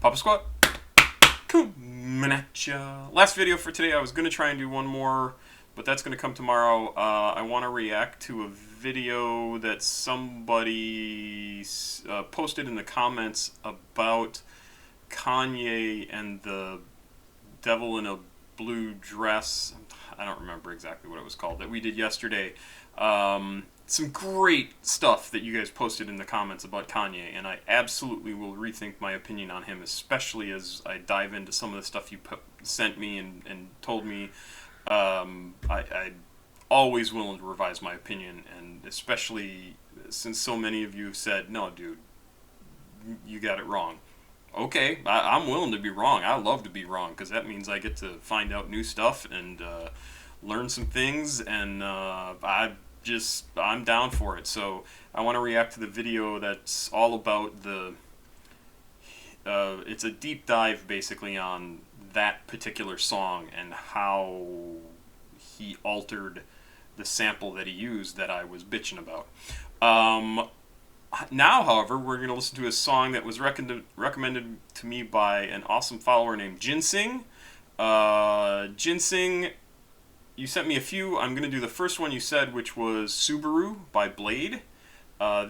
Papa Squat, coming at ya. Last video for today, I was going to try and do one more, but that's going to come tomorrow. I want to react to a video that somebody posted in the comments about Kanye and the devil in a blue dress. I don't remember exactly what it was called, that we did yesterday. Some great stuff that you guys posted in the comments about Kanye, and I absolutely will rethink my opinion on him, especially as I dive into some of the stuff you sent me and told me. I'm always willing to revise my opinion, and especially since so many of you said, no, dude, you got it wrong. Okay, I'm willing to be wrong. I love to be wrong, because that means I get to find out new stuff and learn some things, and I'm down for it. So I want to react to the video that's all about it's a deep dive basically on that particular song and how he altered the sample that he used that I was bitching about. Now, however, we're going to listen to a song that was recommended to me by an awesome follower named Ginseng. Ginseng, you sent me a few. I'm going to do the first one you said, which was Subaru by Bladee.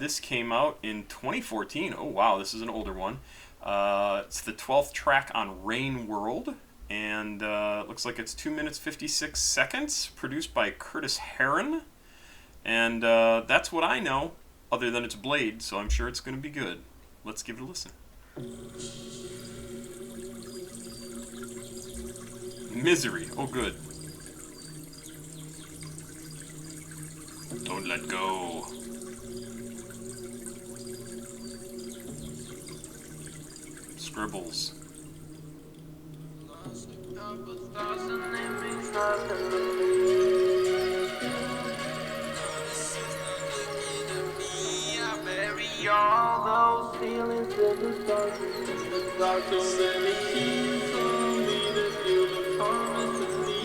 This came out in 2014. Oh, wow, this is an older one. It's the 12th track on Rain World, and it looks like it's 2 minutes 56 seconds, produced by Curtis Heron. And that's what I know, other than it's Bladee, so I'm sure it's going to be good. Let's give it a listen. Misery. Oh, good. Don't let go. Scribbles. All those feelings in the dark, don't let me keep from me that you were promised to me.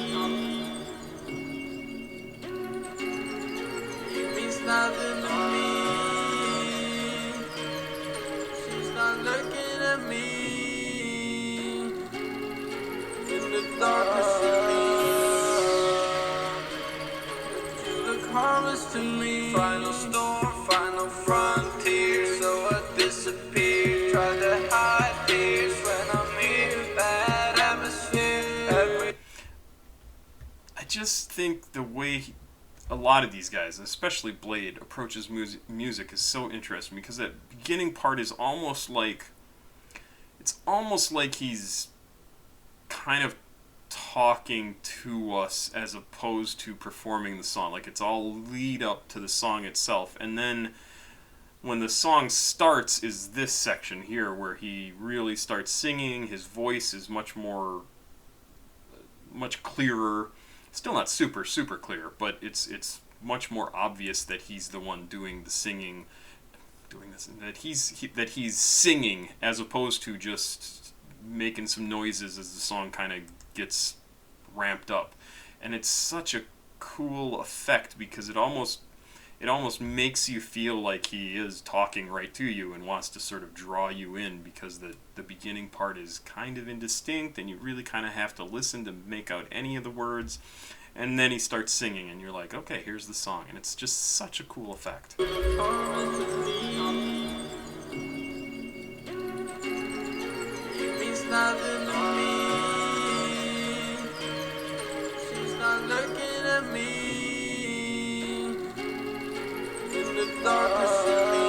It means nothing to me. She's not looking at me in the darkness of me. You look harmless to me. Final storm, final frontier, so I disappear. Try to hide tears when I'm in bad atmosphere. I just think the way a lot of these guys, especially Bladee, approaches music is so interesting, because that beginning part is almost like, it's almost like he's kind of talking to us as opposed to performing the song. Like, it's all lead up to the song itself, and then when the song starts is this section here where he really starts singing. His voice is much clearer. Still not super clear, but it's much more obvious that he's the one doing the singing, that he's singing, as opposed to just making some noises as the song kind of gets ramped up. And it's such a cool effect, because it almost makes you feel like he is talking right to you and wants to sort of draw you in, because the beginning part is kind of indistinct and you really kind of have to listen to make out any of the words, and then he starts singing and you're like, okay, here's the song, and it's just such a cool effect. Nothing to me. She's not looking at me in the darkness of me.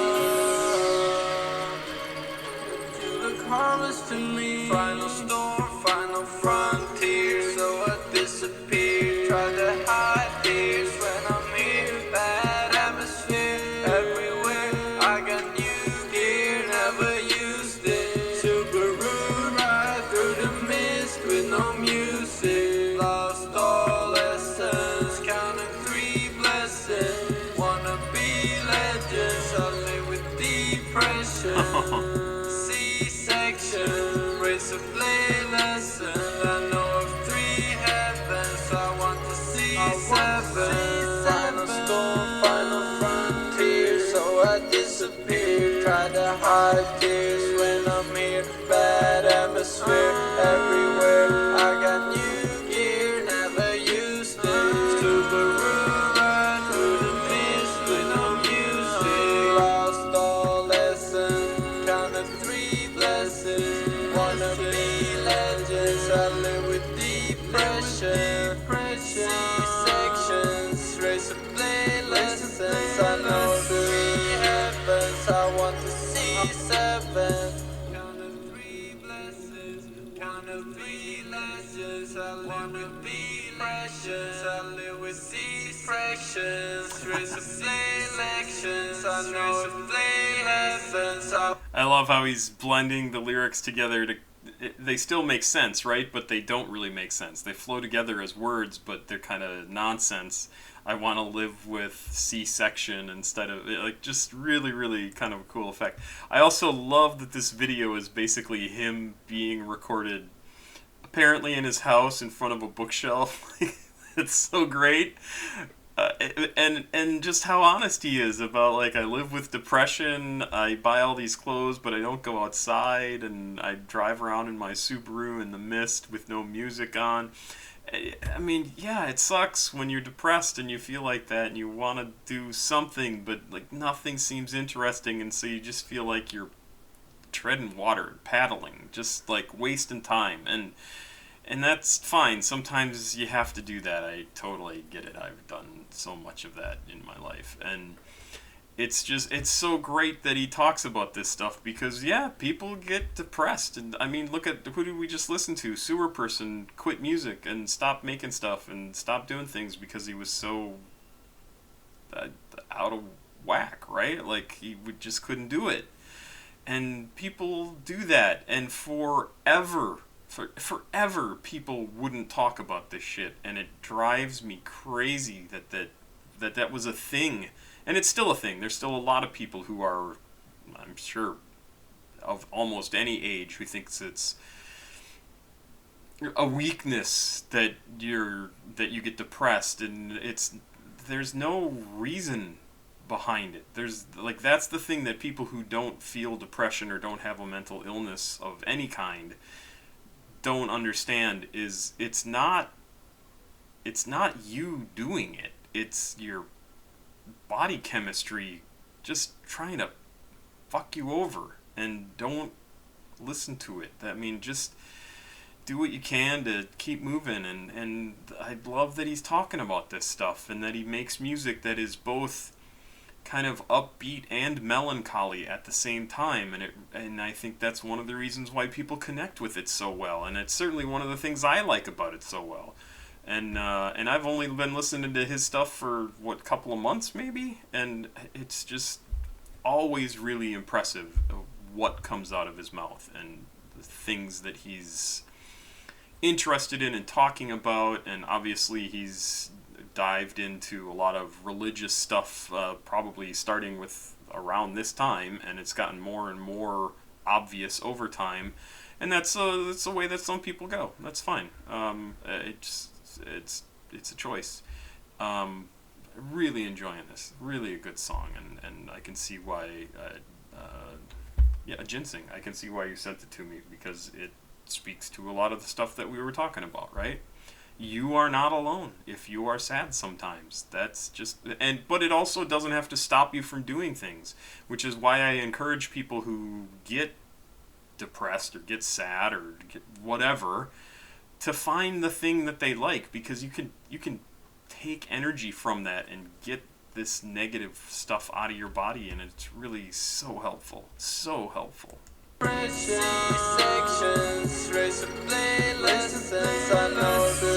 You look harmless to me. Final storm, final frontier, so I disappear. Try to hide tears when I'm in bad atmosphere. Everywhere I got new gear, never used it. Subaru ride through the mist with no music. Lost all lessons, counting 3 blessings. Wanna be legends, I live with depression. C-section, race a play lesson. I know of 3 heavens, I want to see 7. Final storm, final frontier, so I disappear. Try to hide tears when I'm here back. bad atmosphere everywhere. I got new gear, never used it. Subaru ride through the mist with no music. Lost all lessons, counted 3 blessings. Wanna be legends, I live with depression. C-sections, race to play lessons. I know 3 heavens, I want to see 7. Counted 3 blessings, counted 3 legends. I live with depressions, I live with C-sections. Race to play elections, I know 3 heavens. I love how he's blending the lyrics together to. They still make sense, right? But they don't really make sense. They flow together as words, but they're kind of nonsense. I want to live with C-section instead of, like, just really, really kind of a cool effect. I also love that this video is basically him being recorded apparently in his house in front of a bookshelf. It's so great. And just how honest he is about, like, I live with depression, I buy all these clothes, but I don't go outside, and I drive around in my Subaru in the mist with no music on. I mean, yeah, it sucks when you're depressed and you feel like that and you want to do something, but, like, nothing seems interesting, and so you just feel like you're treading water, paddling, just, like, wasting time, and that's fine. Sometimes you have to do that. I totally get it. I've done so much of that in my life. And it's so great that he talks about this stuff because, yeah, people get depressed. And, I mean, look at, who did we just listen to? Sewer Person quit music and stopped making stuff and stopped doing things because he was so out of whack, right? Like, he just couldn't do it. And people do that. And forever people wouldn't talk about this shit, and it drives me crazy that was a thing, and it's still a thing. There's still a lot of people who are, I'm sure, of almost any age, who thinks it's a weakness that you get depressed, and there's no reason behind it. There's, like, that's the thing that people who don't feel depression or don't have a mental illness of any kind don't understand is it's not you doing it. It's your body chemistry just trying to fuck you over, and don't listen to it. I mean, just do what you can to keep moving, and I love that he's talking about this stuff and that he makes music that is both kind of upbeat and melancholy at the same time, and I think that's one of the reasons why people connect with it so well, and it's certainly one of the things I like about it so well. And I've only been listening to his stuff for couple of months maybe, and it's just always really impressive what comes out of his mouth and the things that he's interested in and talking about, and obviously he's dived into a lot of religious stuff, probably starting with around this time, and it's gotten more and more obvious over time, and that's the way that some people go. That's fine. It's a choice. Really enjoying this. Really a good song, and I can see why. Ginseng. I can see why you sent it to me, because it speaks to a lot of the stuff that we were talking about, right? You are not alone if you are sad sometimes. That's just, but it also doesn't have to stop you from doing things, which is why I encourage people who get depressed or get sad or get whatever to find the thing that they like, because you can take energy from that and get this negative stuff out of your body, and it's really so helpful. So helpful. Sections, race to play lessons. I know 3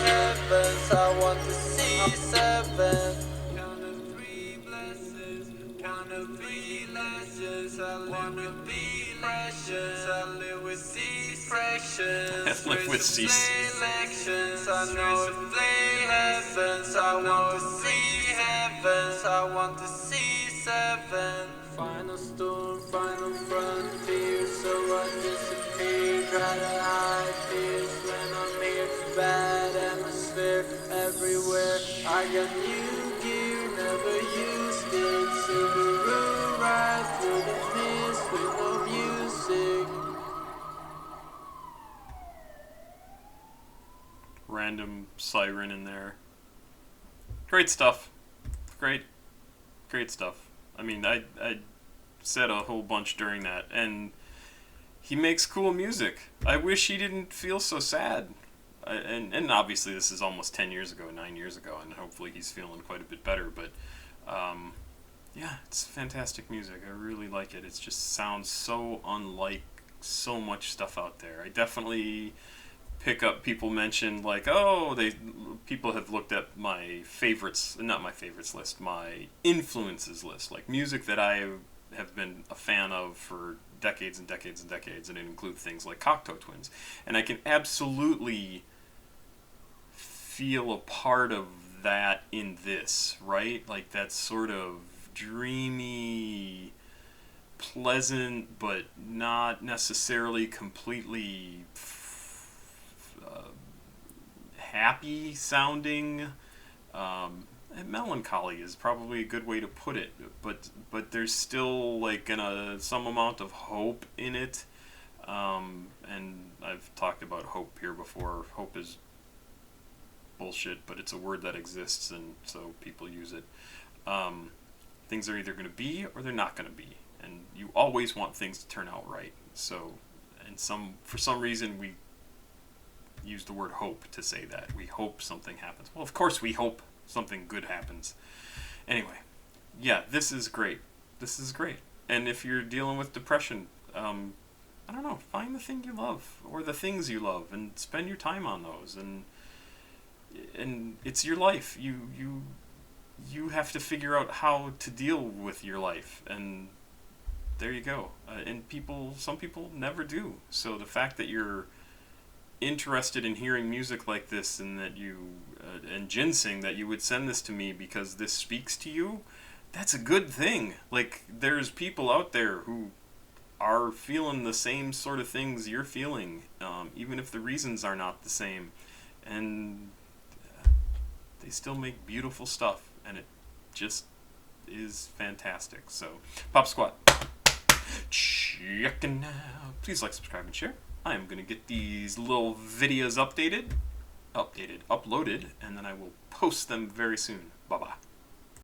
heavens, I want to see 7. Count of 3 blessings, count of 3 legends. I live with be precious, I live with these fractions. Live with these elections. I know 3 heavens, I want to see heavens, I want to see 7. Final storm, final frontier, so I disappear. Try to hide fears when I'm here. Bad atmosphere everywhere. I got new gear, never used it. Subaru ride through the mist with no music. random siren in there. Great stuff. Great stuff. I mean, I said a whole bunch during that, and he makes cool music. I wish he didn't feel so sad. And obviously this is almost 10 years ago, 9 years ago, and hopefully he's feeling quite a bit better, but yeah, it's fantastic music. I really like it. It just sounds so unlike so much stuff out there. I definitely pick up people mention like, oh, people have looked at my favorites, not my favorites list, my influences list, like music that I have been a fan of for decades and decades and decades, and it includes things like Cocteau Twins, and I can absolutely feel a part of that in this, right? Like that sort of dreamy, pleasant, but not necessarily completely happy sounding. Melancholy is probably a good way to put it, but there's still like some amount of hope in it. And I've talked about hope here before. Hope is bullshit, but it's a word that exists, and so people use it. Things are either going to be or they're not going to be, and you always want things to turn out right. So, for some reason we use the word hope to say that. We hope something happens. Well, of course we hope something good happens. Anyway, yeah, this is great. This is great. And if you're dealing with depression, I don't know, find the thing you love, or the things you love, and spend your time on those. And it's your life. You have to figure out how to deal with your life, and there you go. And some people never do. So the fact that you're interested in hearing music like this, and that and ginseng, that you would send this to me because this speaks to you, that's a good thing. Like, there's people out there who are feeling the same sort of things you're feeling, even if the reasons are not the same, and they still make beautiful stuff, and it just is fantastic. So, Pop Squat, checking out. Please like, subscribe, and share. I am going to get these little videos uploaded, and then I will post them very soon. Bye-bye.